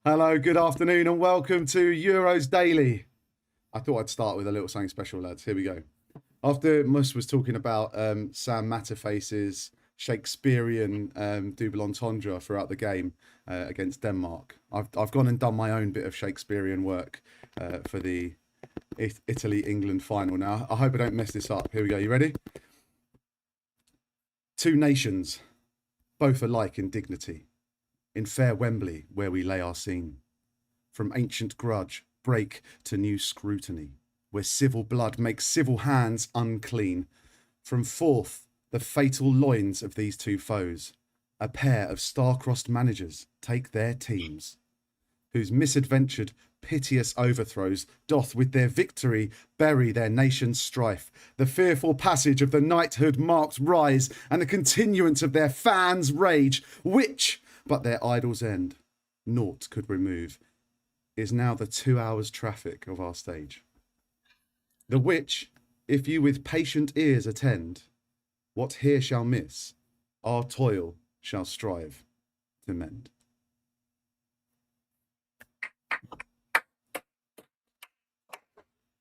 Hello, good afternoon, and welcome to Euros Daily. I thought I'd start with a little something special, lads. Here we go. After Mus was talking about Sam Matterface's Shakespearean double entendre throughout the game against Denmark, I've gone and done my own bit of Shakespearean work for the Italy-England final. Now, I hope I don't mess this up. Here we go. You ready? Two nations, both alike in dignity, in fair Wembley, where we lay our scene. From ancient grudge, break to new scrutiny, where civil blood makes civil hands unclean. From forth the fatal loins of these two foes, a pair of star-crossed managers take their teams, whose misadventured, piteous overthrows doth with their victory bury their nation's strife. The fearful passage of the knighthood-marked rise, and the continuance of their fans' rage, which but their idol's end naught could remove, is now the 2 hours traffic of our stage. The which, if you with patient ears attend, what here shall miss, our toil shall strive to mend.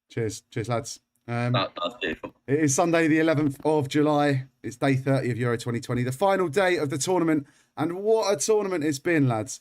Cheers, lads. That's beautiful. It is Sunday, the 11th of July. It's day 30 of Euro 2020, the final day of the tournament. And what a tournament it's been, lads.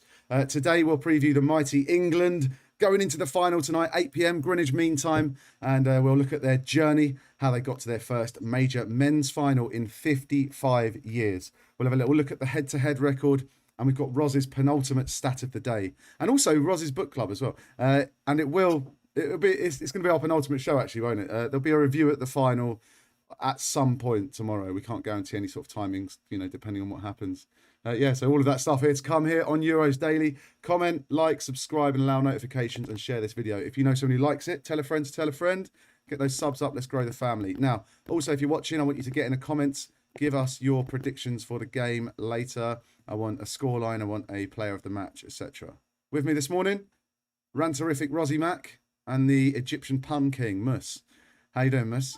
Today we'll preview the mighty England going into the final tonight, 8 p.m. Greenwich Mean Time. And we'll look at their journey, how they got to their first major men's final in 55 years. We'll have a little look at the head-to-head record. And we've got Roz's penultimate stat of the day. And also Roz's book club as well. And it's going to be our penultimate show, actually, won't it? There'll be a review at the final at some point tomorrow. We can't guarantee any sort of timings, depending on what happens. So all of that stuff here to come here on Euros Daily. Comment, like, subscribe, and allow notifications, and share this video. If you know somebody who likes it, tell a friend to tell a friend. Get those subs up. Let's grow the family. Now, also, if you're watching, I want you to get in the comments. Give us your predictions for the game later. I want a scoreline. I want a player of the match, etc. With me this morning, ranterific Rozzy Mac and the Egyptian pun king, Mus. How you doing, Mus?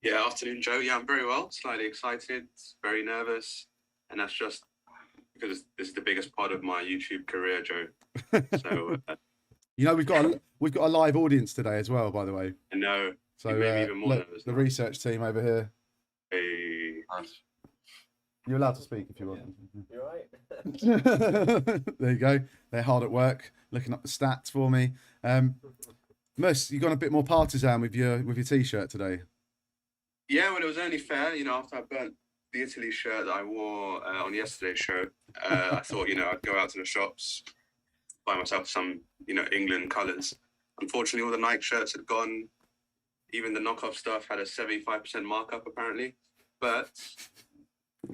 Yeah, afternoon, Joe. Yeah, I'm very well. Slightly excited, very nervous, and that's just because this is the biggest part of my YouTube career, Joe. So, we've got a live audience today as well, by the way. I know. So even more look, nervous. The research team over here. Hey. You're allowed to speak if you want. You're right. There you go. They're hard at work looking up the stats for me. Mus, you gone a bit more partisan with your t-shirt today. Yeah, well, it was only fair, after I burnt the Italy shirt that I wore on yesterday's show. I thought, I'd go out to the shops, buy myself some, England colours. Unfortunately, all the Nike shirts had gone. Even the knockoff stuff had a 75% markup, apparently. But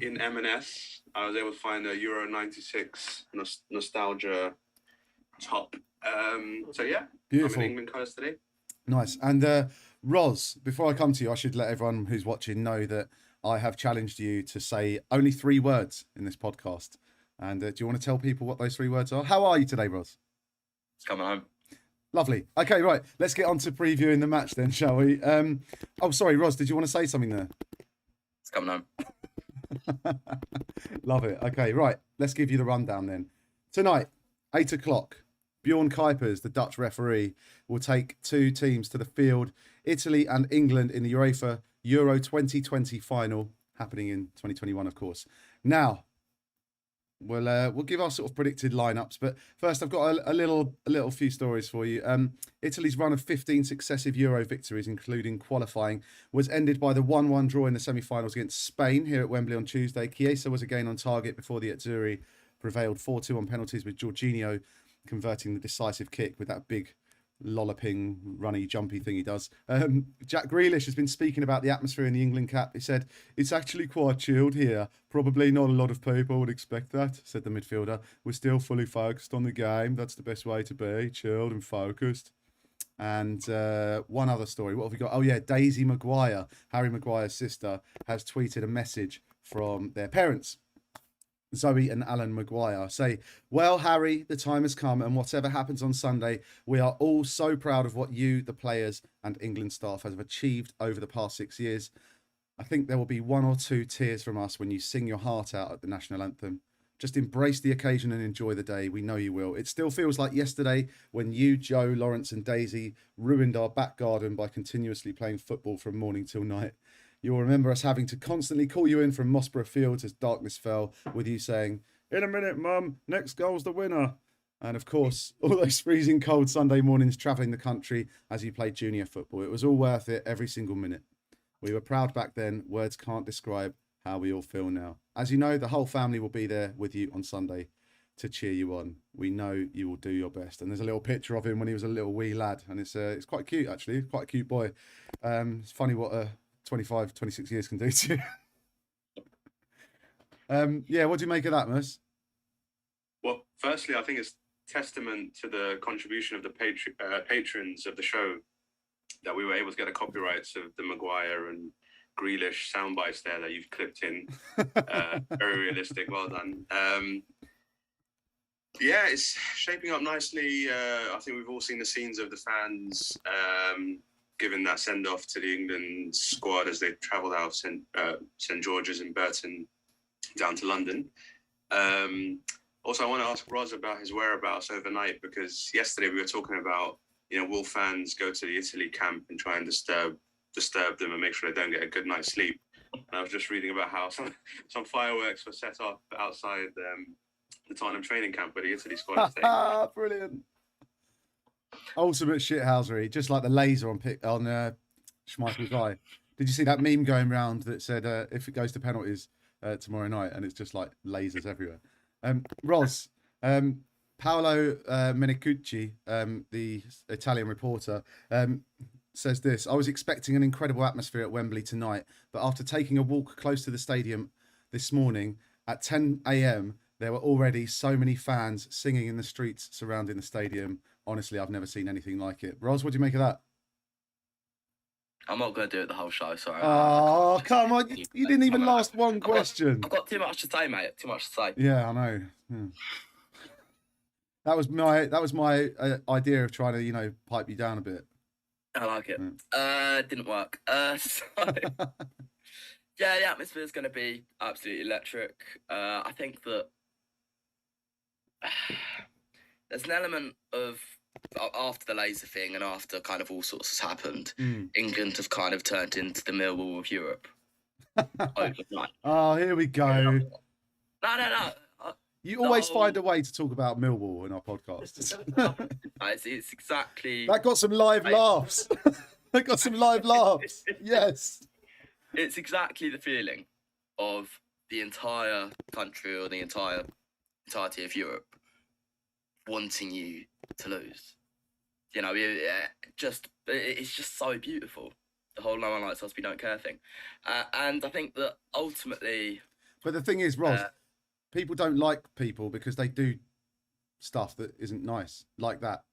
in M&S, I was able to find a Euro 96 nostalgia top. So yeah, Beautiful. I'm in England colours today. Nice. And Roz, before I come to you, I should let everyone who's watching know that I have challenged you to say only 3 words in this podcast. And do you want to tell people what those 3 words are? How are you today, Roz? It's coming home. Lovely. Okay, right. Let's get on to previewing the match then, shall we? Oh, sorry, Roz, did you want to say something there? It's coming home. Love it. Okay, right. Let's give you the rundown then. Tonight, 8 o'clock, Bjorn Kuipers, the Dutch referee, will take 2 teams to the field, Italy and England in the UEFA Euro 2020 final, happening in 2021, of course. Now, we'll give our sort of predicted lineups, but first I've got a little few stories for you. Italy's run of 15 successive Euro victories, including qualifying, was ended by the 1-1 draw in the semi-finals against Spain here at Wembley on Tuesday. Chiesa was again on target before the Azzurri prevailed 4-2 on penalties, with Jorginho converting the decisive kick with that big lolloping, runny, jumpy thing he does. Jack Grealish has been speaking about the atmosphere in the England cap. He said, "It's actually quite chilled here. Probably not a lot of people would expect that," said the midfielder. "We're still fully focused on the game. That's the best way to be, chilled and focused." And one other story. What have we got? Oh, yeah, Daisy Maguire, Harry Maguire's sister, has tweeted a message from their parents, Zoe and Alan Maguire, say, "Well, Harry, the time has come, and whatever happens on Sunday, we are all so proud of what you, the players, and England staff have achieved over the past 6 years. I think there will be 1 or 2 tears from us when you sing your heart out at the national anthem. Just embrace the occasion and enjoy the day. We know you will. It still feels like yesterday when you, Joe, Lawrence and Daisy ruined our back garden by continuously playing football from morning till night. You'll remember us having to constantly call you in from Mossborough Fields as darkness fell, with you saying, "In a minute, Mum, next goal's the winner." And of course, all those freezing cold Sunday mornings travelling the country as you played junior football. It was all worth it, every single minute. We were proud back then. Words can't describe how we all feel now. As you know, the whole family will be there with you on Sunday to cheer you on. We know you will do your best. And there's a little picture of him when he was a little wee lad, and it's quite cute actually, quite a cute boy. It's funny what 25, 26 years can do to you. Yeah, what do you make of that, Mus? Well, firstly, I think it's testament to the contribution of the patrons of the show that we were able to get the copyrights of the Maguire and Grealish sound bites there that you've clipped in. Very realistic. Well done. Yeah, it's shaping up nicely. I think we've all seen the scenes of the fans giving that send-off to the England squad as they travelled out of St George's and Burton down to London. Also, I want to ask Roz about his whereabouts overnight, because yesterday we were talking about, will fans go to the Italy camp and try and disturb them and make sure they don't get a good night's sleep. And I was just reading about how some fireworks were set up outside the Tottenham training camp where the Italy squad is staying. Brilliant. Ultimate shithousery, just like the laser on Schmeichel's eye. Did you see that meme going round that said if it goes to penalties tomorrow night, and it's just like lasers everywhere? Roz, Paolo Menicucci, the Italian reporter, says this: "I was expecting an incredible atmosphere at Wembley tonight, but after taking a walk close to the stadium this morning at 10 a.m, there were already so many fans singing in the streets surrounding the stadium. Honestly, I've never seen anything like it." Roz, what do you make of that? I'm not going to do it the whole show, sorry. Oh, come on. You didn't even last one question. I've got too much to say, mate. Too much to say. Yeah, I know. Yeah. That was my idea of trying to, pipe you down a bit. I like it. Yeah. Didn't work. So yeah, the atmosphere is going to be absolutely electric. I think that there's an element of, after the laser thing and after kind of all sorts has happened, England have kind of turned into the Millwall of Europe overnight. Oh, here we go. No. You always find a way to talk about Millwall in our podcasts. It's exactly... That got some live laughs. That got some live laughs. Yes. It's exactly the feeling of the entire country or the entirety of Europe wanting you to lose. It's just so beautiful. The whole "no one likes us, we don't care" thing. And I think that ultimately... But the thing is, Roz, people don't like people because they do stuff that isn't nice, like that.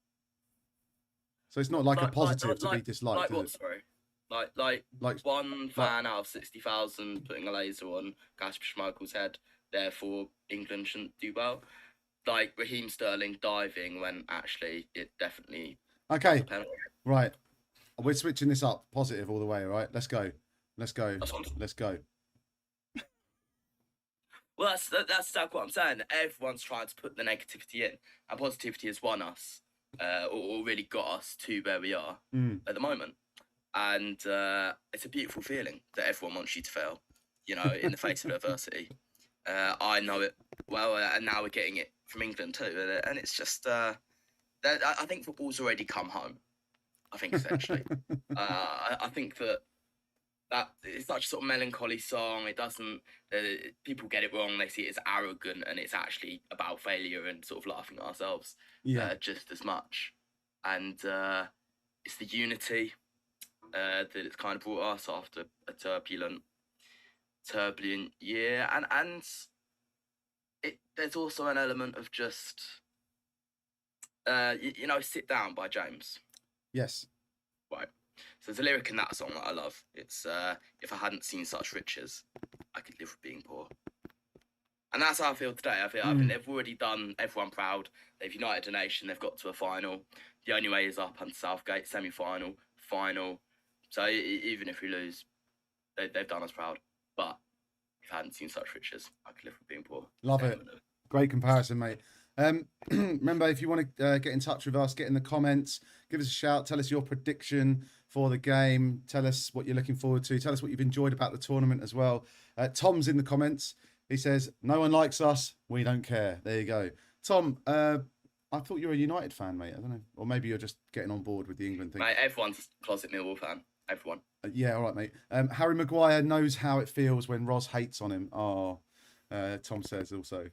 So it's not like a positive to be disliked. Like what, sorry? Like one fan out of 60,000 putting a laser on Kasper Schmeichel's head, therefore England shouldn't do well. Like Raheem Sterling diving when actually it definitely... Okay, right. We're switching this up. Positive all the way, all right? Let's go. Let's go. Let's go. Well, that's what I'm saying. Everyone's trying to put the negativity in, and positivity has won us, or really got us to where we are at the moment. And it's a beautiful feeling that everyone wants you to fail, in the face of adversity. I know it well, and now we're getting it from England too. And it's just, I think football's already come home. I think essentially, I think that it's such a sort of melancholy song. It doesn't. People get it wrong. They see it as arrogant, and it's actually about failure and sort of laughing at ourselves, just as much. And it's the unity that it's kind of brought us after a turbulent year, and there's also an element of just "Sit Down" by James. Yes. Right. So there's a lyric in that song that I love. It's "If I hadn't seen such riches, I could live with being poor." And that's how I feel today. I think they've already done everyone proud. They've united a nation. They've got to a final. The only way is up under Southgate, semi-final, final. So even if we lose, they've done us proud. But if I hadn't seen such riches, I could live with being poor. Love it. Great comparison, mate. Remember, if you want to get in touch with us, get in the comments, give us a shout, tell us your prediction for the game, tell us what you're looking forward to, tell us what you've enjoyed about the tournament as well. Tom's in the comments. He says, no one likes us, we don't care. There you go. Tom, I thought you were a United fan, mate. I don't know. Or maybe you're just getting on board with the England thing. Mate, everyone's a closet Millwall fan. Everyone. Yeah, all right, mate. Harry Maguire knows how it feels when Ross hates on him. Oh, Tom says also.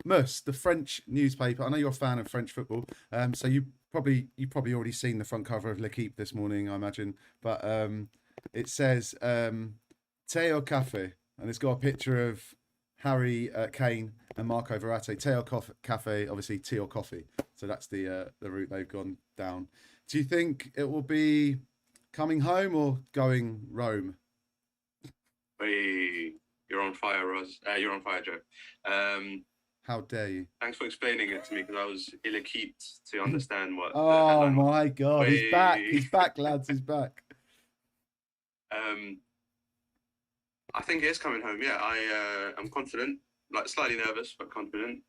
Mus, the French newspaper. I know you're a fan of French football, so you probably already seen the front cover of L'Equipe this morning, I imagine. But it says "Thé au café," and it's got a picture of Harry Kane and Marco Verratti. Thé au café, obviously tea or coffee. So that's the route they've gone down. Do you think it will be coming home or going Rome? Hey, you're on fire, Roz. You're on fire, Joe. How dare you? Thanks for explaining it to me because I was ill-equipped to understand what. Oh my God, he's back! Hey. He's back, lads. He's back. I think it is coming home. Yeah, I'm confident, like slightly nervous but confident.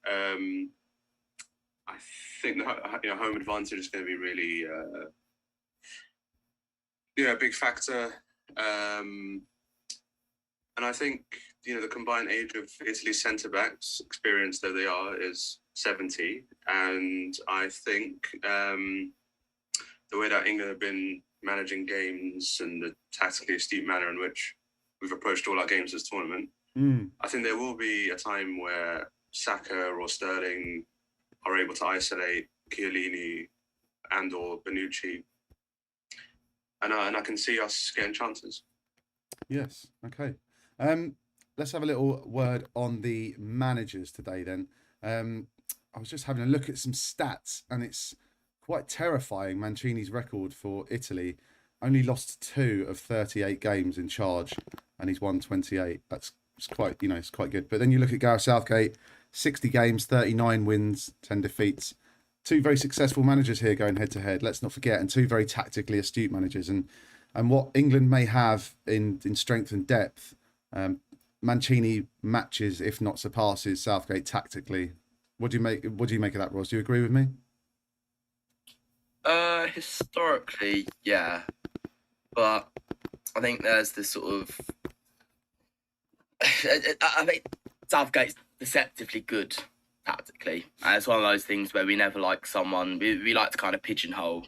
I think the home advantage is going to be really, a big factor. And I think the combined age of Italy's centre backs, experienced though they are, is 70. And I think the way that England have been managing games and the tactically astute manner in which we've approached all our games this tournament, I think there will be a time where Saka or Sterling are able to isolate Chiellini and or Bonucci, and I can see us getting chances. Yes. Okay. Let's have a little word on the managers today then. I was just having a look at some stats, and it's quite terrifying. Mancini's record for Italy, only lost 2 of 38 games in charge, and he's won 28. It's quite good. But then you look at Gareth Southgate, 60 games, 39 wins, 10 defeats. 2 very successful managers here going head to head. Let's not forget, and 2 very tactically astute managers. And what England may have in strength and depth, Mancini matches, if not surpasses, Southgate tactically. What do you make of that, Ross? Do you agree with me? Historically, yeah, but I think there's this sort of. I think Southgate's deceptively good tactically. And it's one of those things where we never like someone. We like to kind of pigeonhole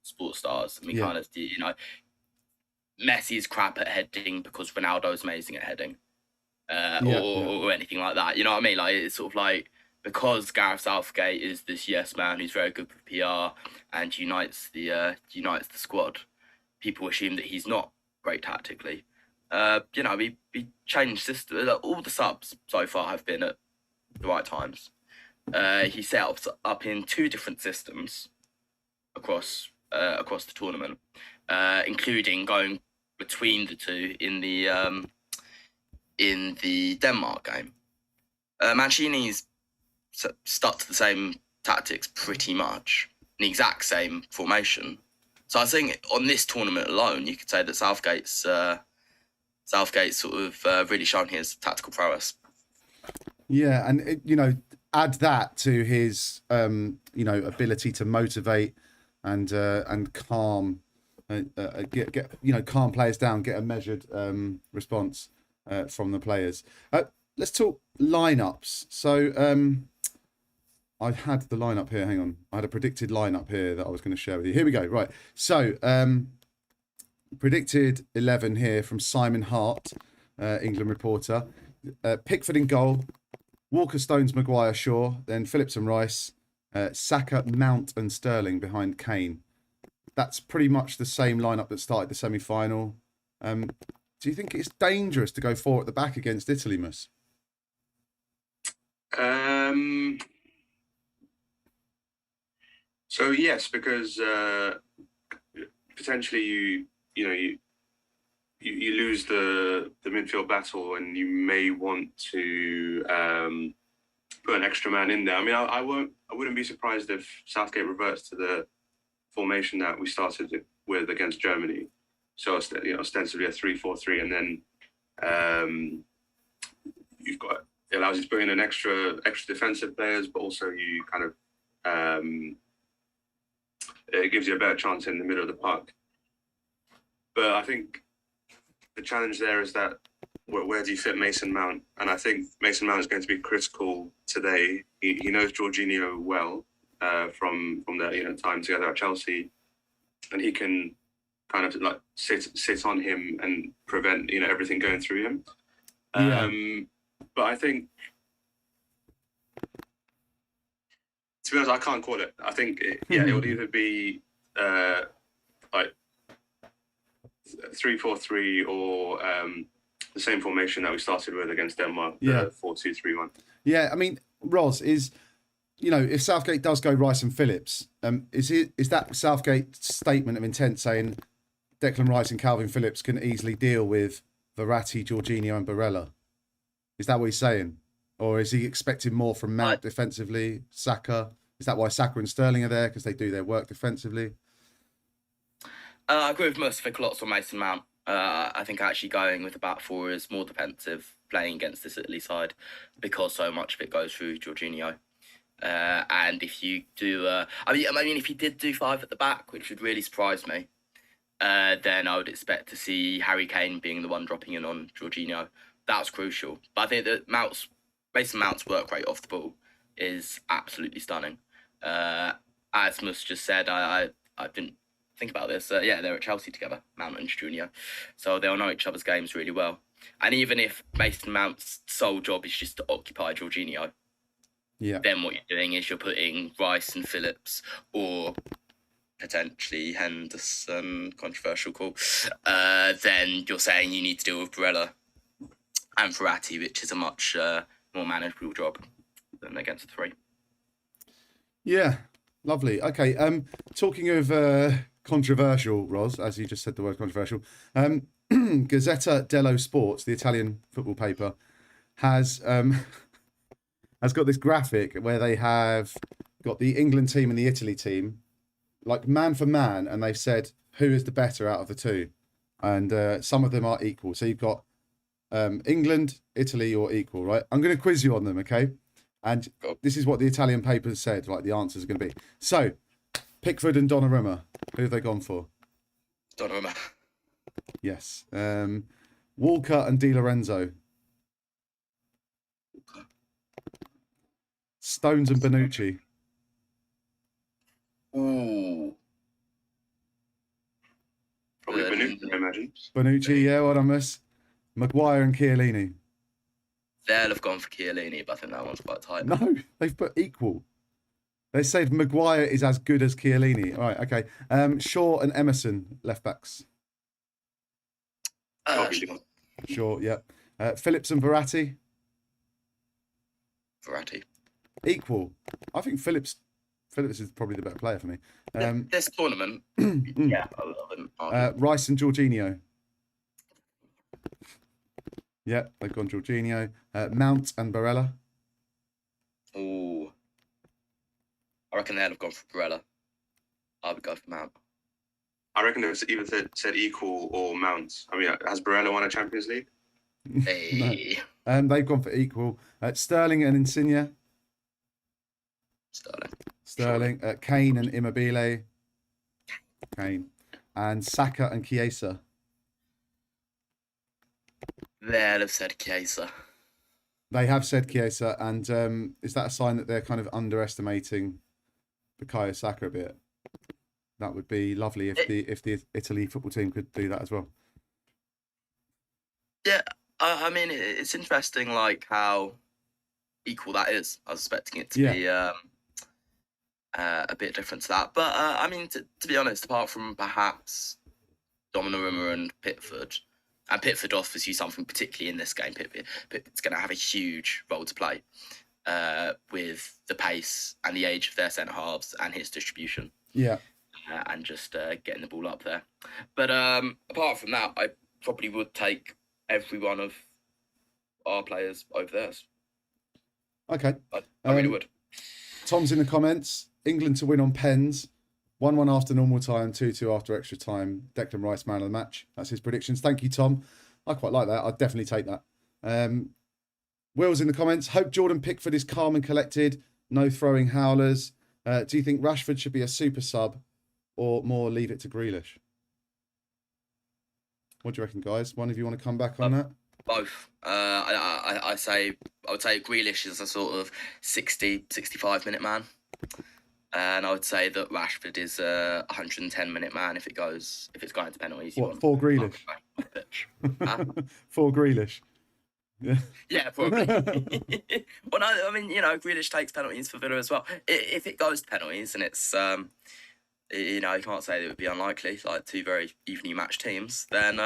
sports stars. And we kind of, Messi's crap at heading because Ronaldo's amazing at heading, or anything like that. You know what I mean? Like, it's sort of like, because Gareth Southgate is this yes man who's very good for PR and unites the squad, people assume that he's not great tactically. We changed system. All the subs so far have been at the right times. He set up in 2 different systems across the tournament, including going between the 2 in the Denmark game. Mancini's stuck to the same tactics pretty much, the exact same formation. So I think on this tournament alone, you could say that Southgate's sort of really shown his tactical prowess. Yeah, and add that to his ability to motivate and calm, get calm players down, get a measured response from the players. Let's talk lineups. So I had the lineup here. Hang on, I had a predicted lineup here that I was going to share with you. Here we go. Right. So predicted 11 here from Simon Hart, England reporter. Pickford in goal, Walker, Stones, Maguire, Shaw, then Phillips and Rice, Saka, Mount and Sterling behind Kane. That's pretty much the same lineup that started the semi-final. Do you think it's dangerous to go 4 at the back against Italy, Mus? So yes, because potentially you lose the midfield battle, and you may want to put an extra man in there. I mean, I wouldn't be surprised if Southgate reverts to the formation that we started with against Germany. So ostensibly a 3-4-3, and then it allows you to bring in an extra defensive players, but also you kind of it gives you a better chance in the middle of the park. But I think the challenge there is that where do you fit Mason Mount? And I think Mason Mount is going to be critical today. He knows Jorginho well from their time together at Chelsea, and he can kind of like sit on him and prevent everything going through him. But I think, to be honest, I can't call it. I think it would either be like 3-4-3 or the same formation that we started with against Denmark, the 4-2-3-1. Yeah, I mean, Ros, is, if Southgate does go Rice and Phillips, is that Southgate's statement of intent saying Declan Rice and Calvin Phillips can easily deal with Verratti, Jorginho and Barella? Is that what he's saying? Or is he expecting more from Mount defensively, Saka? Is that why Saka and Sterling are there, because they do their work defensively? I agree with most of lots on Mason Mount. I think actually going with the back four is more defensive, playing against this Italy side, because so much of it goes through Jorginho. And if you do, I mean, if you did do 5 at the back, which would really surprise me, then I would expect to see Harry Kane being the one dropping in on Jorginho. That's crucial. But I think that Mason Mount's work rate off the ball is absolutely stunning. As Mus just said, I didn't think about this. They're at Chelsea together, Mount and Jorginho. So they'll know each other's games really well. And even if Mason Mount's sole job is just to occupy Jorginho, then what you're doing is you're putting Rice and Phillips, or potentially Henderson, controversial call, then you're saying you need to deal with Barella and Verratti, which is a much more manageable job than against 3. Yeah, lovely. Okay, talking of controversial, Ros, as you just said the word controversial, Gazzetta dello Sport, the Italian football paper, has got this graphic where they have got the England team and the Italy team, like man for man, and they've said who is the better out of the two. And some of them are equal. So you've got England, Italy, or equal, right? I'm going to quiz you on them, okay? And this is what the Italian papers said, like the answers are going to be. So, Pickford and Donnarumma, who have they gone for? Donnarumma. Yes. Walker and Di Lorenzo. Stones and Bonucci. Ooh. Probably Bonucci, I imagine. Bonucci, yeah, what I miss. Maguire and Chiellini. They'll have gone for Chiellini, but I think that one's quite tight. No, they've put equal. They said Maguire is as good as Chiellini. All right, okay. Shaw and Emerson, left backs. Shaw, yeah. Phillips and Verratti. Verratti. Equal. I think Phillips is probably the better player for me. This tournament, yeah, I wouldn't argue. Rice and Jorginho. Yeah, they've gone Jorginho. Mount and Barella. Ooh. I reckon they'd have gone for Barella. I would go for Mount. I reckon they've either said equal or Mount. I mean, has Barella won a Champions League? Hey. No. They've gone for equal. Sterling and Insigne. Sterling. Kane and Immobile. Kane. And Saka and Chiesa. They'll have said Chiesa. They have said Chiesa, and is that a sign that they're kind of underestimating Bukayo Saka a bit? That would be lovely if the Italy football team could do that as well. Yeah, I mean, it's interesting, like, how equal that is. I was expecting it to be a bit different to that. But, I mean, to be honest, apart from perhaps Donnarumma and Pickford, and Pickford offers you something particularly in this game. Pickford's going to have a huge role to play with the pace and the age of their centre-halves and his distribution. Yeah. And just getting the ball up there. But apart from that, I probably would take every one of our players over theirs. Okay. I really would. Tom's in the comments. England to win on pens. 1-1 after normal time, 2-2 after extra time. Declan Rice, man of the match. That's his predictions. Thank you, Tom. I quite like that. I'd definitely take that. Will's in the comments. Hope Jordan Pickford is calm and collected. No throwing howlers. Do you think Rashford should be a super sub or more leave it to Grealish? What do you reckon, guys? One of you want to come back on that? Both. I would say Grealish is a sort of 60, 65-minute man. And I would say that Rashford is a 110-minute man if it's going to penalties. What, for Grealish? For Grealish. Yeah, probably. Well, no, I mean, Grealish takes penalties for Villa as well. If it goes to penalties and it's, you can't say that it would be unlikely, like two very evenly matched teams, then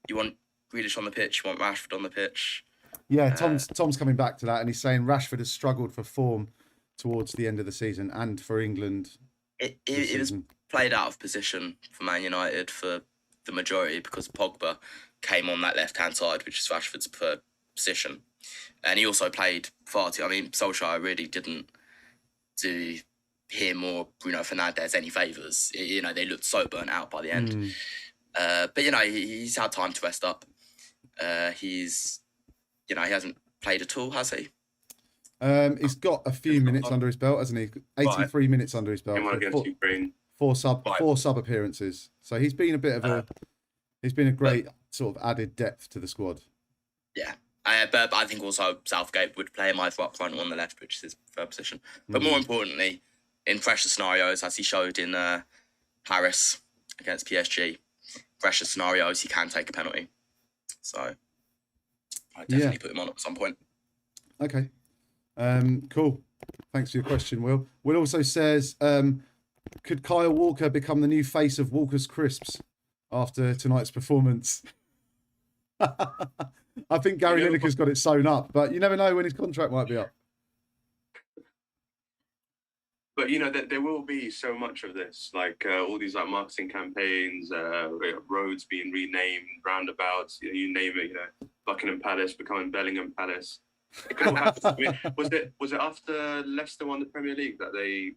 you want Grealish on the pitch, you want Rashford on the pitch. Yeah, Tom's coming back to that, and he's saying Rashford has struggled for form towards the end of the season and for England. It was played out of position for Man United for the majority because Pogba came on that left-hand side, which is Rashford's preferred position. And he also played far too... I mean, Solskjaer really didn't do him or Bruno Fernandes any favours. They looked so burnt out by the end. But, he's had time to rest up. He hasn't played at all, has he? He's got a few minutes under his belt, hasn't he? 83 minutes under his belt. Four sub appearances. So he's been a bit of a great sort of added depth to the squad. Yeah. But I think also Southgate would play him either up front or on the left, which is his preferred position. But more importantly, in pressure scenarios, as he showed in Paris against PSG, pressure scenarios, he can take a penalty. So I definitely put him on at some point. Okay. Cool. Thanks for your question, Will. Will also says, could Kyle Walker become the new face of Walker's Crisps after tonight's performance? I think Gary Lineker's got it sewn up, but you never know when his contract might be up. But there will be so much of this, like all these like marketing campaigns, roads being renamed, roundabouts, you name it. Buckingham Palace becoming Bellingham Palace. It could all happen. I mean, was it after Leicester won the Premier League that they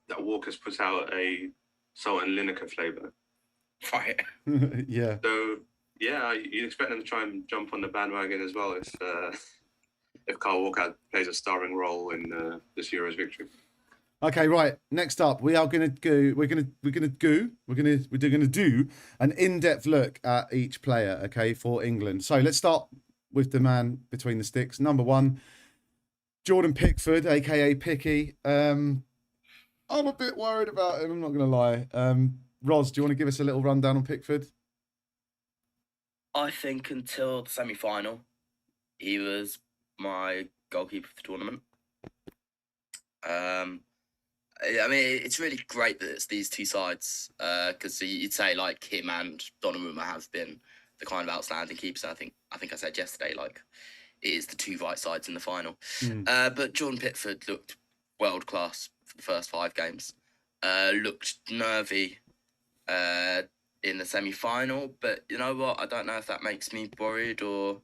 that Walker's put out a salt and Lineker flavour? Right. Yeah. So yeah, you'd expect them to try and jump on the bandwagon as well if Kyle Walker plays a starring role in this Euros victory. Okay, right. Next up, we're gonna do an in-depth look at each player. Okay, for England. So let's start with the man between the sticks. Number 1, Jordan Pickford, aka Picky. I'm a bit worried about him. I'm not gonna lie. Roz, do you want to give us a little rundown on Pickford? I think until the semi-final, he was my goalkeeper for the tournament. I mean, it's really great that it's these two sides because you'd say like him and Donnarumma have been the kind of outstanding keepers. I think I said yesterday, like it is the two right sides in the final. But Jordan Pickford looked world class for the first 5 games. Looked nervy in the semi-final, but you know what? I don't know if that makes me worried or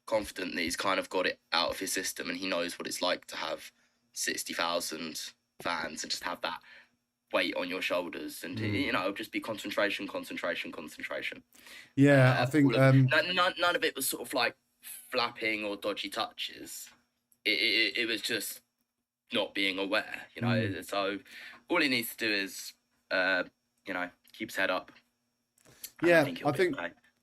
confident that he's kind of got it out of his system and he knows what it's like to have 60,000 fans and just have that weight on your shoulders and just be concentration. Yeah, I think none of it was sort of like flapping or dodgy touches. It was just not being aware, So all he needs to do is keep his head up. Yeah, I think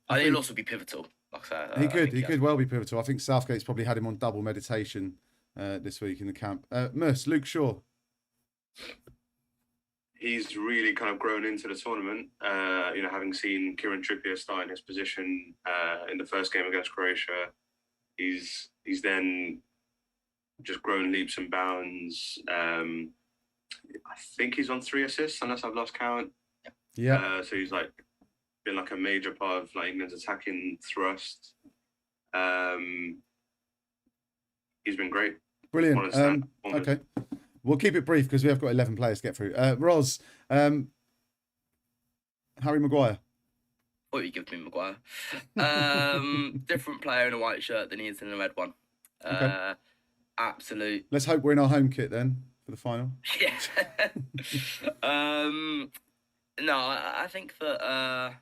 he'll also be pivotal. Like I said, he could well be pivotal. I think Southgate's probably had him on double meditation this week in the camp. Merce, Luke Shaw. He's really kind of grown into the tournament. Having seen Kieran Trippier start in his position in the first game against Croatia, he's then just grown leaps and bounds. I think he's on 3 assists, unless I've lost count. Yeah. So he's been a major part of England's attacking thrust. He's been great. Brilliant. Okay. We'll keep it brief because we have got 11 players to get through. Roz, Harry Maguire. What you give me, Maguire? Different player in a white shirt than he is in a red one. Okay. Absolute. Let's hope we're in our home kit then for the final. Yeah. No, I think that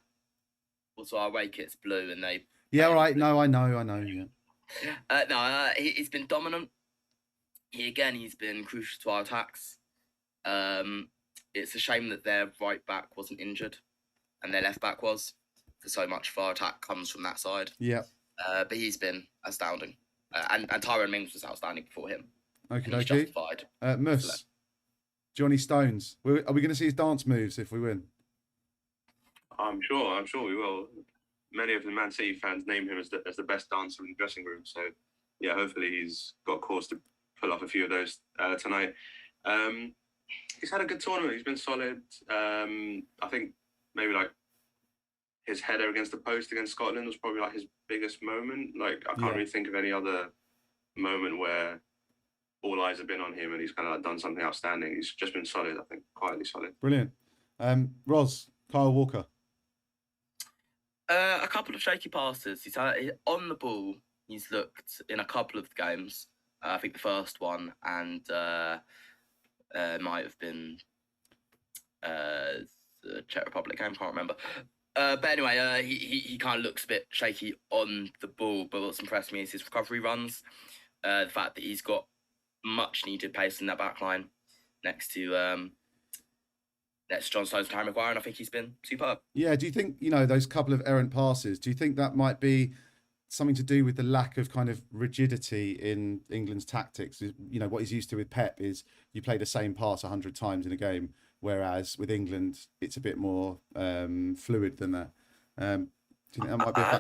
also our away kit's blue and they. Yeah, right. No, I know. Yeah. He's been dominant. He's been crucial to our attacks. It's a shame that their right back wasn't injured and their left back was, because so much of our attack comes from that side. Yeah. But he's been astounding. And Tyrone Mings was outstanding before him. Okay, He's justified. Mus, Johnny Stones. Are we going to see his dance moves if we win? I'm sure we will. Many of the Man City fans name him as the best dancer in the dressing room. So, yeah, hopefully he's got cause to pull off a few of those tonight. He's had a good tournament. He's been solid. I think maybe like his header against the post against Scotland was probably like his biggest moment. Like I can't really think of any other moment where all eyes have been on him and he's kind of like done something outstanding. He's just been solid, I think, quietly solid. Brilliant. Ros, Kyle Walker. A couple of shaky passes. He's on the ball. He's looked in a couple of games. I think the first one and might have been the Czech Republic game. Can't remember. But anyway, he kind of looks a bit shaky on the ball. But what's impressed me is his recovery runs. The fact that he's got much needed pace in that back line next to John Stones and Harry Maguire, and I think he's been superb. Yeah, do you think, those couple of errant passes, do you think that might be something to do with the lack of kind of rigidity in England's tactics? What he's used to with Pep is you play the same pass 100 times in a game, whereas with England, it's a bit more fluid than that. Do you think that might be a factor? I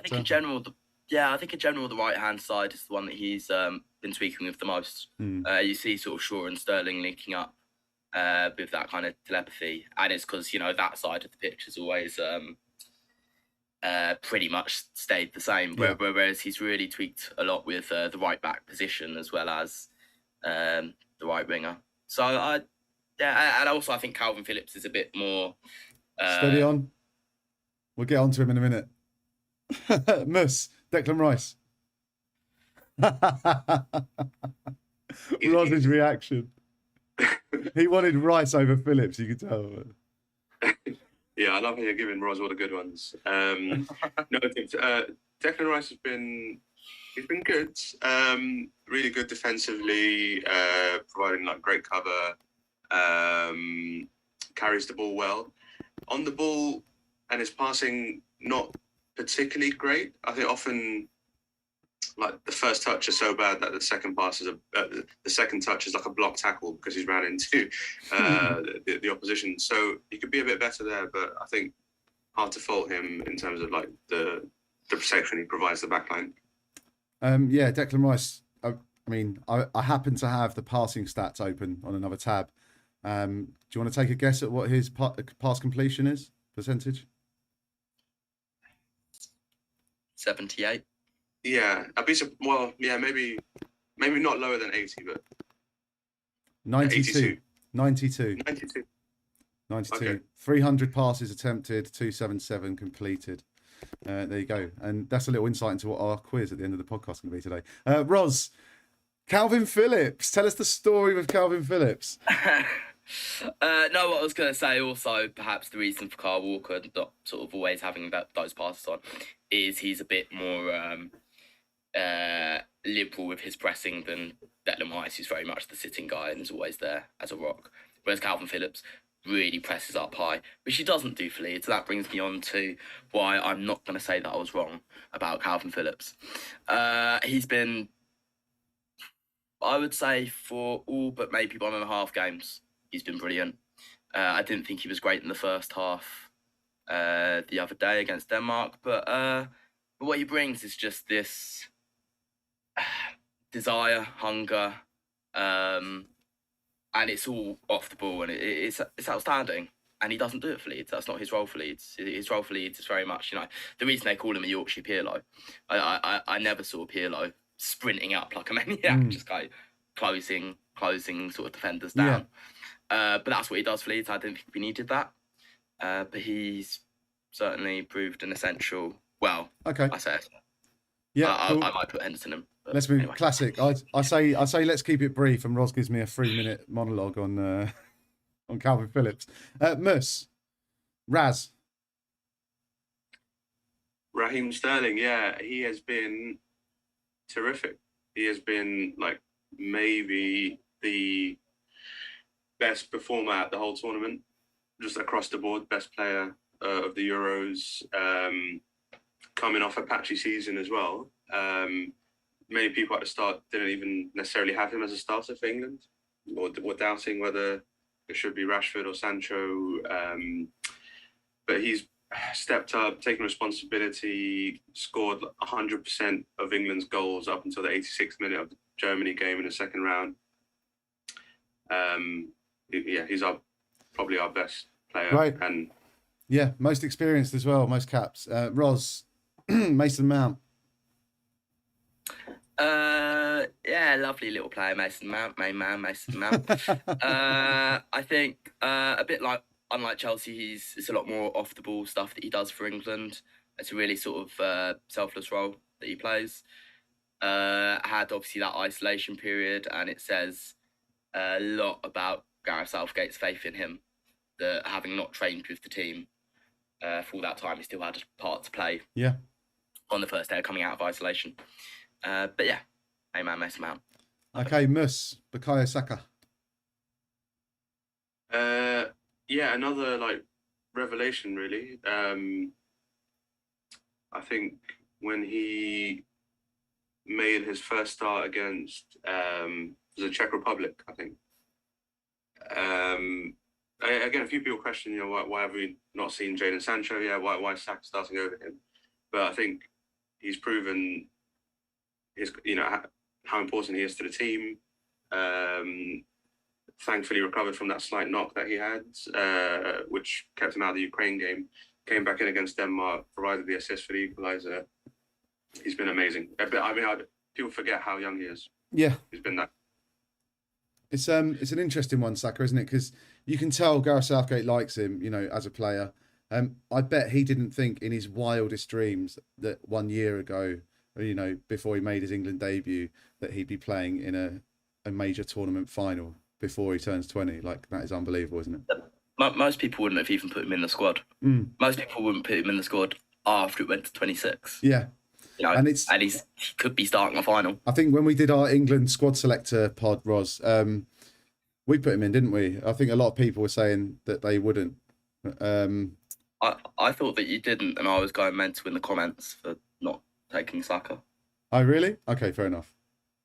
think in general, the right-hand side is the one that he's been tweaking with the most. You see sort of Shaw and Sterling linking up with that kind of telepathy, and it's because that side of the pitch has always pretty much stayed the same. Whereas he's really tweaked a lot with the right back position as well as the right winger. So and also I think Calvin Phillips is a bit more. Steady on. We'll get on to him in a minute. Mus, Declan Rice. Ros's reaction. He wanted Rice over Phillips, you could tell. Yeah, I love how you're giving Ros all the good ones. No, Declan Rice he's been good. Really good defensively, providing like great cover. Carries the ball well. On the ball and his passing, not particularly great. I think often like the first touch is so bad that the second pass is the second touch is like a block tackle because he's ran into the opposition. So he could be a bit better there, but I think hard to fault him in terms of like the protection he provides the backline. Declan Rice. I happen to have the passing stats open on another tab. Do you want to take a guess at what his pass completion is percentage? 78. Yeah, maybe not lower than 80, but 92. 92. 92. Okay. 300 passes attempted, 277 completed. There you go. And that's a little insight into what our quiz at the end of the podcast is going to be today. Ros, Calvin Phillips. Tell us the story with Calvin Phillips. No, what I was going to say also, perhaps the reason for Kyle Walker not sort of always having those passes on is he's a bit more liberal with his pressing than Declan Rice, who's very much the sitting guy and is always there as a rock. Whereas Calvin Phillips really presses up high, which he doesn't do for Leeds. So that brings me on to why I'm not going to say that I was wrong about Calvin Phillips. He's been, I would say, for all but maybe 1.5 games, he's been brilliant. I didn't think he was great in the first half the other day against Denmark, but what he brings is just this desire, hunger, and it's all off the ball, and it's outstanding. And he doesn't do it for Leeds. That's not his role for Leeds. His role for Leeds is very much, the reason they call him a Yorkshire Pirlo. I never saw Pirlo sprinting up like a maniac, just like closing sort of defenders down. But that's what he does for Leeds. I didn't think we needed that. But he's certainly proved an essential. Well, okay. I say it. Yeah, cool. I might put Henderson in. Let's move. Anyway. Classic. I say let's keep it brief, and Ros gives me a 3-minute monologue on Calvin Phillips. Mus, Raz. Raheem Sterling, yeah, he has been terrific. He has been like maybe the best performer at the whole tournament, just across the board, best player of the Euros, coming off a patchy season as well. Many people at the start didn't even necessarily have him as a starter for England, or were doubting whether it should be Rashford or Sancho. But he's stepped up, taken responsibility, scored 100% of England's goals up until the 86th minute of the Germany game in the second round. He's probably our best player. Right. And yeah, most experienced as well, most caps. Ros, Mason Mount. Yeah, lovely little player, Mason Mount, main man, Mason Mount. I think a bit unlike Chelsea, it's a lot more off the ball stuff that he does for England. It's a really sort of selfless role that he plays. Had obviously that isolation period, and it says a lot about Gareth Southgate's faith in him, that having not trained with the team for all that time, he still had a part to play. Yeah. On the first day of coming out of isolation. But yeah, main man, Mason Mount. Okay, Bukayo Saka. Yeah, another like revelation, really. I think when he made his first start against the Czech Republic, I think. Again, a few people question, why have we not seen Jadon Sancho? Yeah, why is Saka starting over him? But I think he's proven how important he is to the team. Thankfully recovered from that slight knock that he had, which kept him out of the Ukraine game. Came back in against Denmark, provided the assist for the equaliser. He's been amazing. People forget how young he is. Yeah, he's been that. It's an interesting one, Saka, isn't it? Because you can tell Gareth Southgate likes him, as a player. I bet he didn't think in his wildest dreams that 1 year ago, before he made his England debut, that he'd be playing in a major tournament final before he turns 20. Like, that is unbelievable, isn't it? Most people wouldn't have even put him in the squad. Most people wouldn't put him in the squad after it went to 26. Yeah. And he could be starting a final. I think when we did our England squad selector pod, Ros, we put him in, didn't we? I think a lot of people were saying that they wouldn't. I thought that you didn't, and I was going mental in the comments for not taking Saka. Oh, really? Okay, fair enough.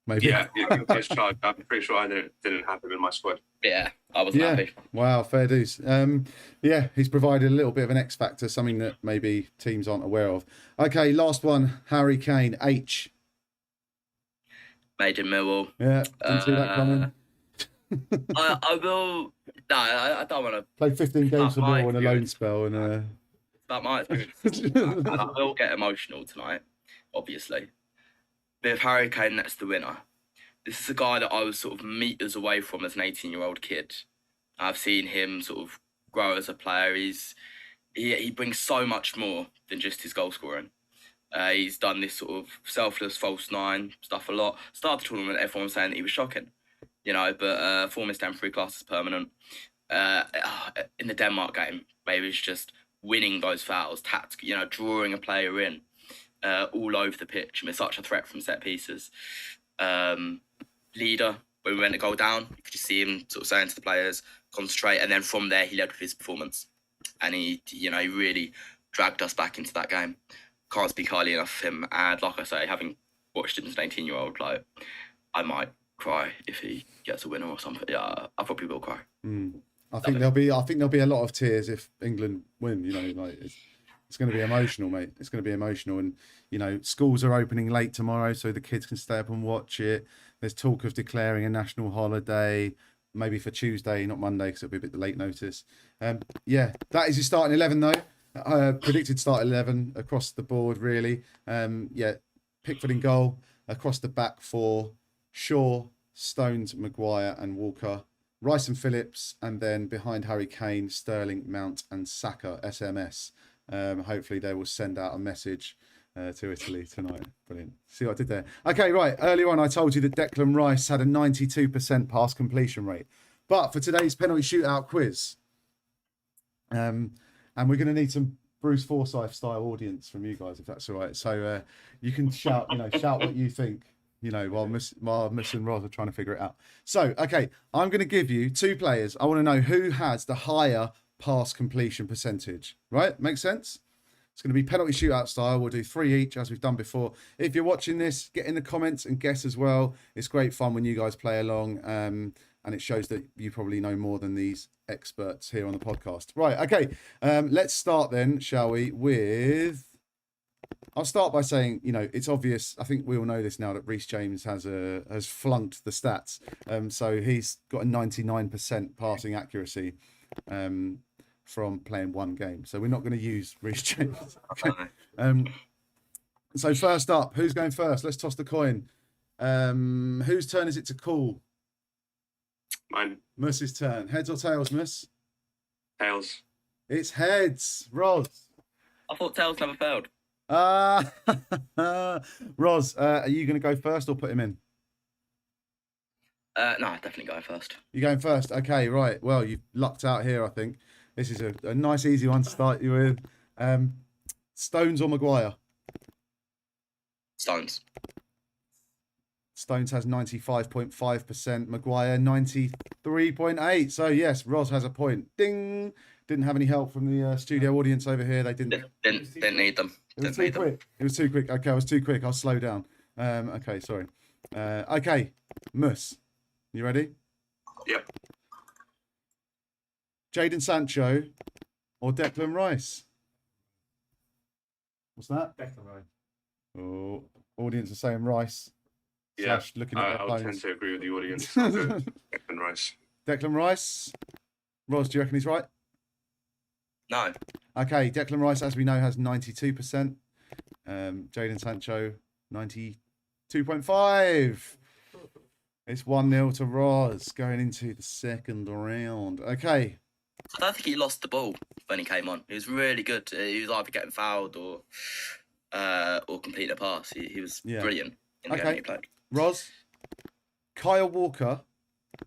Maybe. Yeah, I'm pretty sure I didn't have him in my squad. Yeah, I wasn't happy. Wow, fair dues. Yeah, he's provided a little bit of an X factor, something that maybe teams aren't aware of. Okay, last one, Harry Kane, H. Made in Millwall. Yeah, didn't see that coming. I will. No, I don't want to play 15 games for Millwall in a loan spell, and it's about my experience. And I will get emotional tonight, obviously. But if Harry Kane, that's the winner. This is a guy that I was sort of meters away from as an 18-year-old kid. I've seen him sort of grow as a player. He brings so much more than just his goal scoring. He's done this sort of selfless false nine stuff a lot. Start the tournament, everyone was saying that he was shocking, but form his temporary class is permanent. In the Denmark game, where he was just winning those fouls, drawing a player in all over the pitch. I mean, such a threat from set pieces. Leader, when we went to goal down, you could just see him sort of saying to the players, concentrate, and then from there he led with his performance. And he really dragged us back into that game. Can't speak highly enough of him. And like I say, having watched him as an 18-year-old, I might cry if he gets a winner or something. Yeah, I probably will cry. I think there'll be a lot of tears if England win. It's going to be emotional, mate. It's going to be emotional, and schools are opening late tomorrow, so the kids can stay up and watch it. There's talk of declaring a national holiday, maybe for Tuesday, not Monday, because it'll be a bit late notice. Yeah, that is your starting 11 though. Predicted start 11 across the board, really. Pickford in goal, across the back four: Shaw, Stones, Maguire, and Walker. Rice and Phillips, and then behind Harry Kane, Sterling, Mount, and Saka. SMS. Hopefully they will send out a message to Italy tonight. Brilliant. See what I did there? Okay, right. Earlier on, I told you that Declan Rice had a 92% pass completion rate. But for today's penalty shootout quiz, and we're going to need some Bruce Forsyth style audience from you guys, if that's all right. So you can shout what you think you know, while Miss and Roz are trying to figure it out. So, okay, I'm going to give you 2 players. I want to know who has the higher pass completion percentage. Right? Makes sense? It's going to be penalty shootout style. We'll do 3 each, as we've done before. If you're watching this, get in the comments and guess as well. It's great fun when you guys play along, and it shows that you probably know more than these experts here on the podcast. Right, okay. Let's start then, shall we, with... I'll start by saying, you know, it's obvious. I think we all know this now that Reece James has flunked the stats. So he's got a 99% passing accuracy from playing 1 game. So we're not going to use Reece James. Okay. So first up, who's going first? Let's toss the coin. Whose turn is it to call? Mine. Muss's turn. Heads or tails, Muss? Tails. It's heads. Roz. I thought tails never failed. Roz, are you going to go first or put him in? No, definitely going first. You're going first? Okay, right. Well, you've lucked out here, I think. This is a nice, easy one to start you with. Stones or Maguire? Stones. Stones has 95.5%. Maguire, 93.8%. So, yes, Roz has a point. Ding! Didn't have any help from the studio audience over here. They didn't Didn't need them. It was too quick. It was too quick. Okay, I was too quick. I'll slow down. Okay, sorry. Okay, Muss, you ready? Yep. Jadon Sancho or Declan Rice? What's that? Declan Rice. Oh, audience are saying Rice. Yeah. Slash looking at their I'll tend phones. to agree with the audience. I'll go Declan Rice. Declan Rice. Roz, do you reckon he's right? No. Okay, Declan Rice, as we know, has 92%. Jadon Sancho, 92.5%. It's 1-0 to Roz going into the second round. Okay. I don't think he lost the ball when he came on. He was really good. He was either getting fouled or completing a pass. He was brilliant in the game he played. Roz, Kyle Walker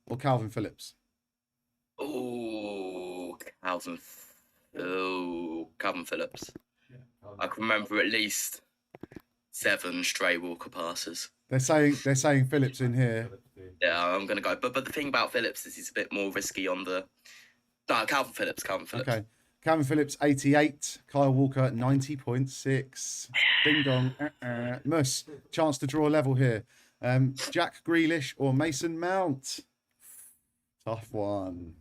or Calvin Phillips? Oh, Calvin Phillips. I can remember at least 7 stray Walker passes. They're saying Phillips in here. Yeah, I'm gonna go. But the thing about Phillips is he's a bit more risky on the. No, Calvin Phillips. Okay. Calvin Phillips, 88. Kyle Walker, 90.6. Ding dong. Muss, chance to draw a level here. Jack Grealish or Mason Mount? Tough one.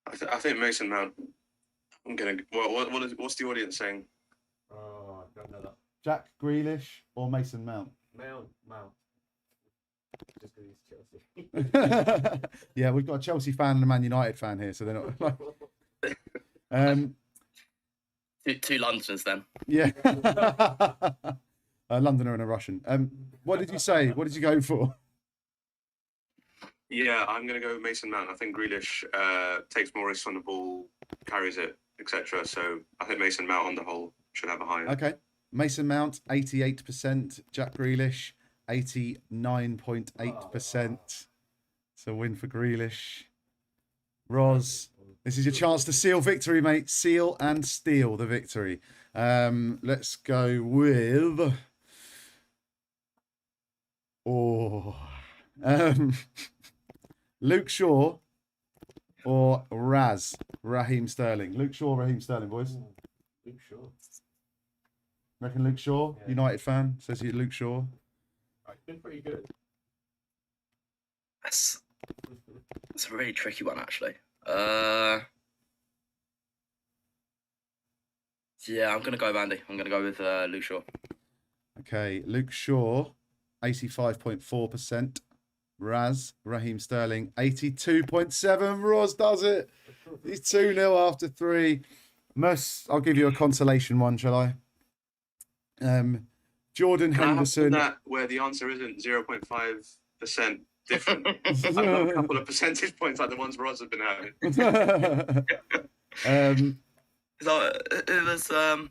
I think Mason Mount. I'm gonna. What's the audience saying? Oh, I don't know that. Jack Grealish or Mason Mount? Mount. Just because he's Chelsea. Yeah, we've got a Chelsea fan and a Man United fan here, so they're not. Two Londoners then. Yeah. A Londoner and a Russian. What did you say? What did you go for? Yeah, I'm going to go with Mason Mount. I think Grealish takes more risks on the ball, carries it, etc. So I think Mason Mount on the whole should have a higher. Okay. Mason Mount, 88%. Jack Grealish, 89.8%. It's a win for Grealish. Roz, this is your chance to seal victory, mate. Seal and steal the victory. Let's go with... Luke Shaw or Raheem Sterling. Luke Shaw, Raheem Sterling, boys. Luke Shaw. Reckon Luke Shaw, Yeah. United fan, says he Luke Shaw. It's been pretty good. That's a really tricky one, actually. Yeah, I'm gonna go with Andy. I'm gonna go with Luke Shaw. Okay, Luke Shaw, 85.4%. Raheem Sterling, 82.7%. Roz does it. He's 2-0 after 3. Muss, I'll give you a consolation one, shall I? Jordan Can I have Henderson. that where the answer isn't 0.5% different? I don't know, a couple of percentage points like the ones Roz have been having. So it was the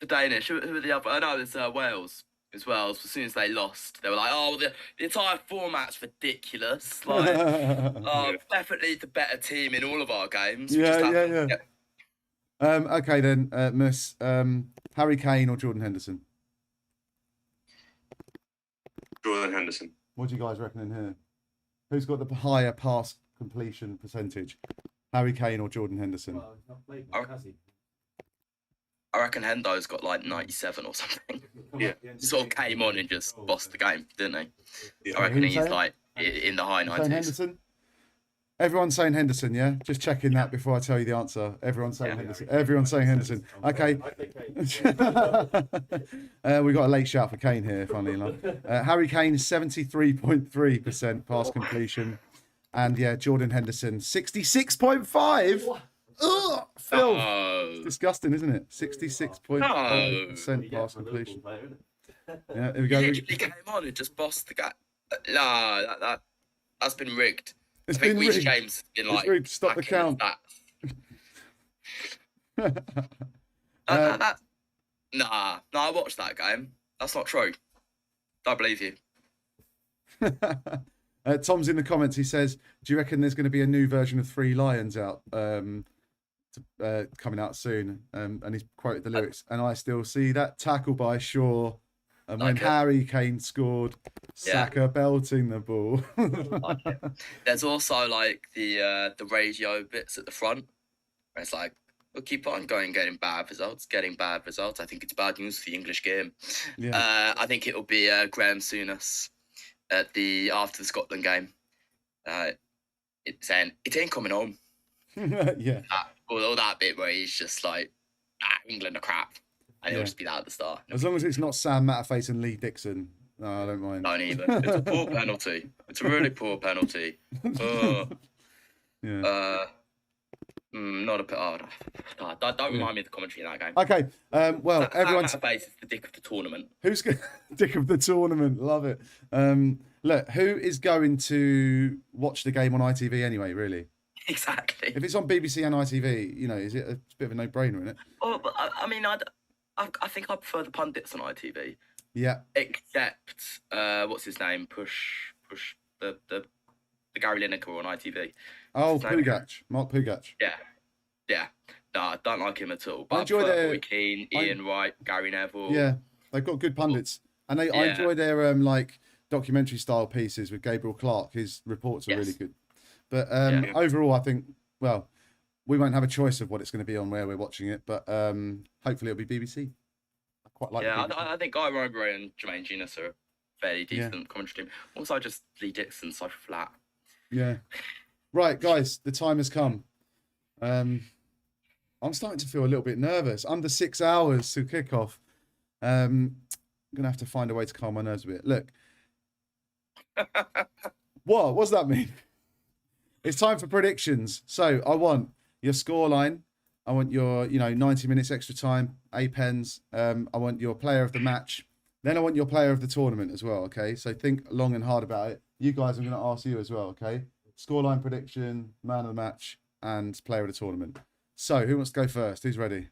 Danish. Who were the other? I know it was Wales as well. As soon as they lost, they were like, "Oh, the entire format's ridiculous." Like, definitely the better team in all of our games. We just have to- Okay then, Muss. Harry Kane or Jordan Henderson? Jordan Henderson. What do you guys reckon in here? Who's got the higher pass completion percentage? Harry Kane or Jordan Henderson? Well, he's not played much, has he? I reckon Hendo's got like 97 or something. Yeah. Sort of came on and just bossed the game, didn't he? Yeah. I reckon Who you he's saying? like in the high Saying 90s. Henderson? Everyone's saying Henderson, yeah? Just checking that before I tell you the answer. Everyone's saying Henderson. Everyone's saying Henderson. Okay. I think Kane. We got a late shout for Kane here, funnily enough. Harry Kane, 73.3% pass completion. And yeah, Jordan Henderson, 66.5%. Ugh, Phil. Oh, Disgusting, isn't it? 66.5% pass completion. Yeah, here we he go. literally came on and just bossed the guy. Nah, that's been rigged. It's I think been Reece rigged. James has been It's like rigged. Stop the hacking count. That. Nah, I watched that game. That's not true. Don't believe you. Tom's in the comments. He says, "Do you reckon there's going to be a new version of Three Lions out coming out soon?" And he's quoted the lyrics. And I still see that tackle by Shaw, and when Like it. Harry Kane scored, Yeah. Saka belting the ball. Like it. There's also like the radio bits at the front. Where it's like, we'll keep on getting bad results. I think it's bad news for the English game. Yeah. I think it'll be Graham Souness at after the Scotland game. It's saying it ain't coming home. Yeah. All that bit where he's just like, England are crap, and Yeah. it'll just be that at the start. As long as it's not Sam Matterface and Lee Dixon, no, I don't mind. Don't even. It's a poor penalty. It's a really poor penalty. Oh, Yeah. not a. Don't remind me of the commentary in that game. Okay. Well, everyone's face is the dick of the tournament. who's dick of the tournament. Love it. Look, who is going to watch the game on ITV anyway? Really, Exactly. if it's on BBC and ITV, you know, is it a bit of a no-brainer, isn't it? Oh, but I mean, I think I prefer the pundits on ITV, Yeah. except what's his name? Push the Gary Lineker on ITV. Oh, What's his name? Pugach, Mark Pugach. Yeah. No, I don't like him at all. But I enjoy prefer their- Roy Keane, Ian Wright, Gary Neville. Yeah, they've got good pundits, and I Yeah. enjoy their like documentary style pieces with Gabriel Clark. His reports are Yes. really good. But Yeah. overall, I think we won't have a choice of what it's going to be on where we're watching it, but hopefully it'll be BBC. I quite like. Yeah, BBC. I think Guy Mowbray and Jermaine Genius are a fairly decent commentary team. Also, just Lee Dixon's so flat. Yeah. Right, guys, the time has come. I'm starting to feel a little bit nervous. Under 6 hours to kick off. I'm gonna have to find a way to calm my nerves a bit. Look. What? What's that mean? It's time for predictions. So I want your scoreline. I want your, 90 minutes extra time, A pens. I want your player of the match. Then I want your player of the tournament as well. Okay. So think long and hard about it. You guys, I'm going to ask you as well. Okay. Scoreline prediction, man of the match, and player of the tournament. So who wants to go first? Who's ready?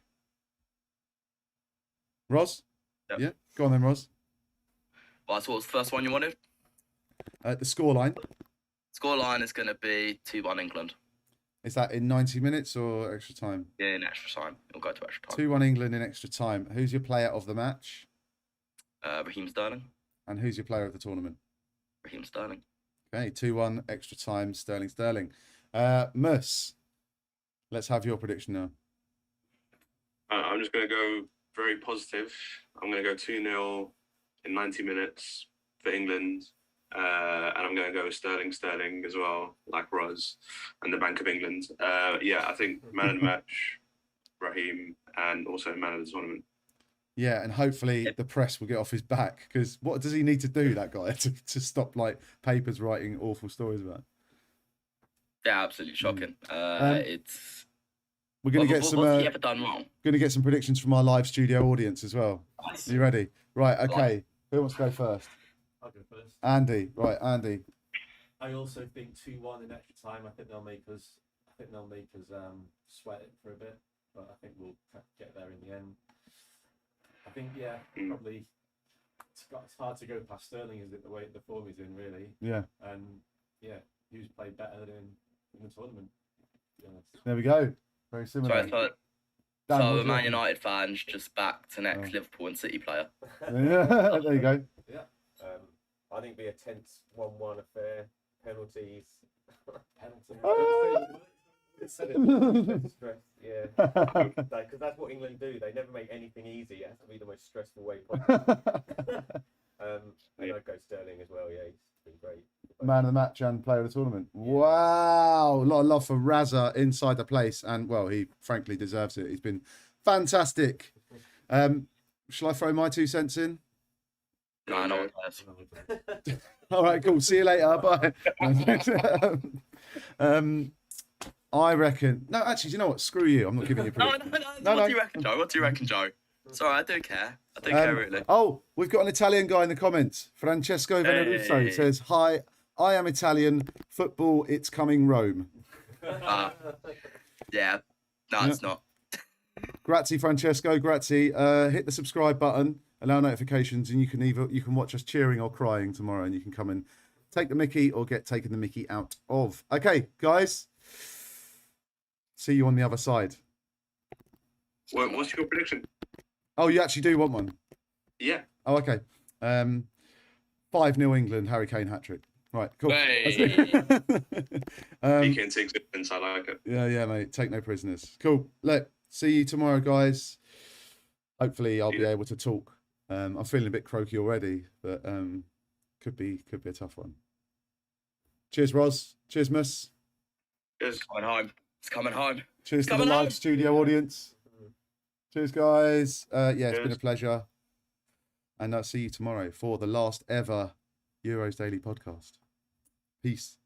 Roz? Yep. Yeah. Go on then, Roz. Well, so what was the first one you wanted? The scoreline. Scoreline is going to be 2-1 England. Is that in 90 minutes or extra time? In extra time. It'll go to extra time. 2-1 England in extra time. Who's your player of the match? Raheem Sterling. And who's your player of the tournament? Raheem Sterling. Okay, 2-1 extra time, Sterling. Mus, let's have your prediction now. I'm just going to go very positive. I'm going to go 2-0 in 90 minutes for England. And I'm going to go with Sterling as well, like Roz and the Bank of England. I think man of the match, Raheem, and also man of the tournament. Yeah, and hopefully the press will get off his back, because what does he need to do, that guy, to stop like papers writing awful stories about? Yeah, absolutely shocking. It's. We're going to get What's some. he ever done wrong? Going to get some predictions from our live studio audience as well. Nice. Are you ready? Right. Okay. Who wants to go first? I'll go first. Andy. Right, Andy. I also think 2-1 in extra time. I think they'll make us sweat it for a bit, but I think we'll get there in the end. I think probably it's hard to go past Sterling, is it, the way the form he's in, really? Yeah. And who's played better in the tournament? To be honest. There we go. Very similar. So Dan, the what's Man your- United fans just backed an ex-Liverpool and City player. Yeah, there you go. Yeah. I think it'll be a tense 1-1 affair. Penalties. Stress, yeah. Because that's what England do. They never make anything easy. It has to be the most stressful way possible. And I'd go Sterling as well. Yeah, he's been great. Man of the match and player of the tournament. Wow. A lot of love for Raza inside the place. And, well, he frankly deserves it. He's been fantastic. Shall I throw my 2 cents in? No, no. All right, cool. See you later. Bye. I reckon. No, actually, do you know what? Screw you. I'm not giving you a prediction. No. What do you reckon, Joe? What do you reckon, Joe? Sorry, I don't care. I don't care really. Oh, we've got an Italian guy in the comments. Francesco Veneruso says, "Hi, I am Italian. Football, it's coming Rome." Yeah. No, it's not. Grazie, Francesco. Grazie. Hit the subscribe button, allow notifications, and you can watch us cheering or crying tomorrow, and you can come and take the Mickey or get taken the Mickey out of. Okay, guys. See you on the other side. What's your prediction? Oh, you actually do want one? Yeah. Oh, okay. 5-0 England, Harry Kane hat-trick. Right, cool. Hey. PK and 6 wins, I like it. Yeah, mate. Take no prisoners. Cool. Look, see you tomorrow, guys. Hopefully, I'll be able to talk. I'm feeling a bit croaky already, but could be a tough one. Cheers, Roz. Cheers, Miss. Cheers. It's coming home. Cheers to the live studio audience. Cheers, guys. It's been a pleasure. And I'll see you tomorrow for the last ever Euros Daily podcast. Peace.